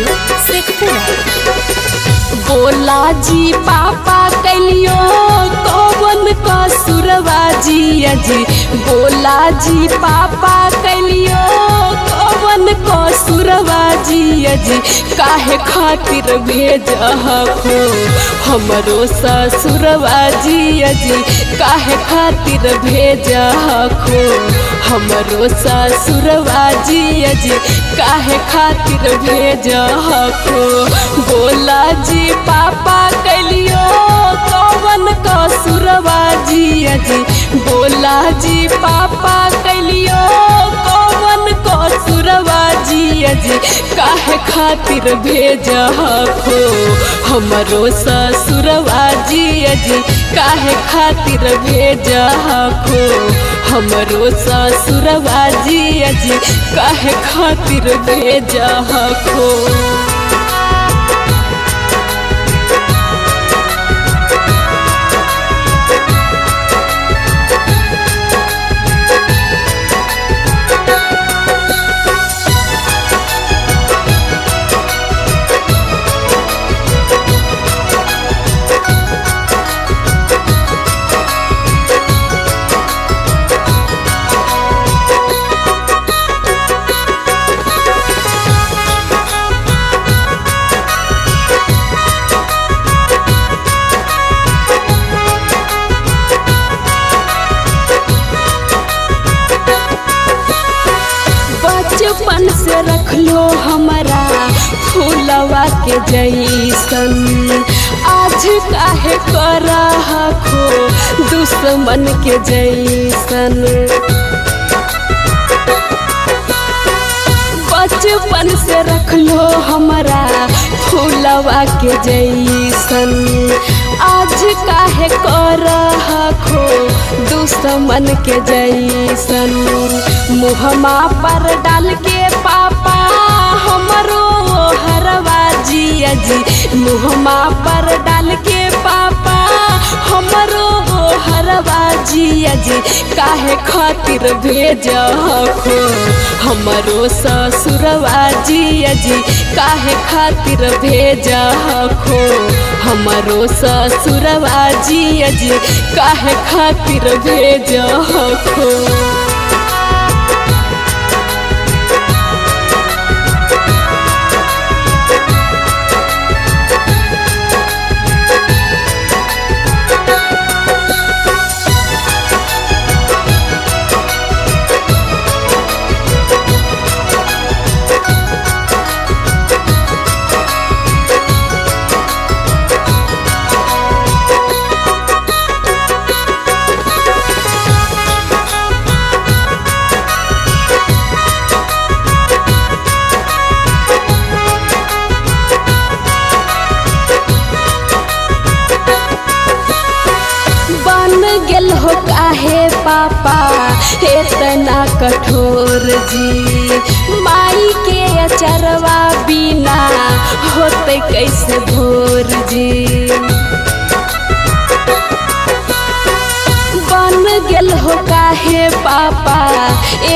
Studio Sheikhpura. बोला जी पापा कैलियो कौन कसुरवा जी अजी, बोला जी पापा कैलियो कौन कसुरवा जी अजी, काहे खातिर भेजहो हमरो ससुरवा जी अजी, काहे खातिर भेजहो हमरो ससुरवा जी अजी, काहे खातिर भेजहो। बोला जी पापा कैलियो कौन कसुरवा जी अजी, बोला जी पापा कैलियो कौन कसुरवा जी अजी, काहे खातिर भेजहो हमरो ससुरवा जी अजी, काहे खातिर भेजहो हमरो ससुरवा जी अजी, काहे खातिर भेजहो। बचपन से रखलो हमारा फूलवा के जैसन, आज काहे करहखो दुश्मन के जैसन। बचपन से रखलो हमारा फूलवा के जैसन, आज काहे करहखो दुश्मन के जैसन। मुहमा पर डाल के पापा हमरो हरवा जी अजी, मुहमा पर डाल के पापा हमरो हरवा जी अजी, काहे खातिर भेजहो हमरो ससुरवा जी अजी, काहे खातिर भेजहो हमरो ससुरवा जी अजी, काहे खातिर भेजहो। गेल हो काहे पापा इतना कठोर जी, माई के अचरवा बिना होते कैसे भोर जी। बन गेल हो काहे पापा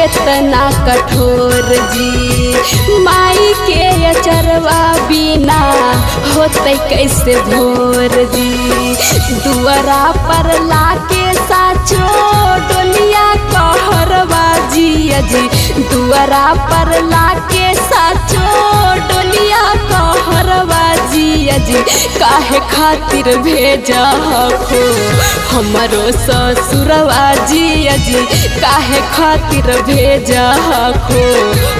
इतना कठोर जी, माई के अचरवा बिना होते कैसे भोर जी। दुआरा पर लाके साचो डोलिया कहरवा जी अजी, दुआरा पर लाके साचो डोलिया कहरवा जी अजी, काहे खातिर भेजहो हमरो ससुरवा जी अजी, काहे खातिर भेजहो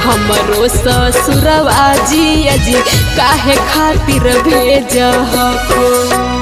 हमरो ससुरवा जी अजी, काहे खातिर भेजहो।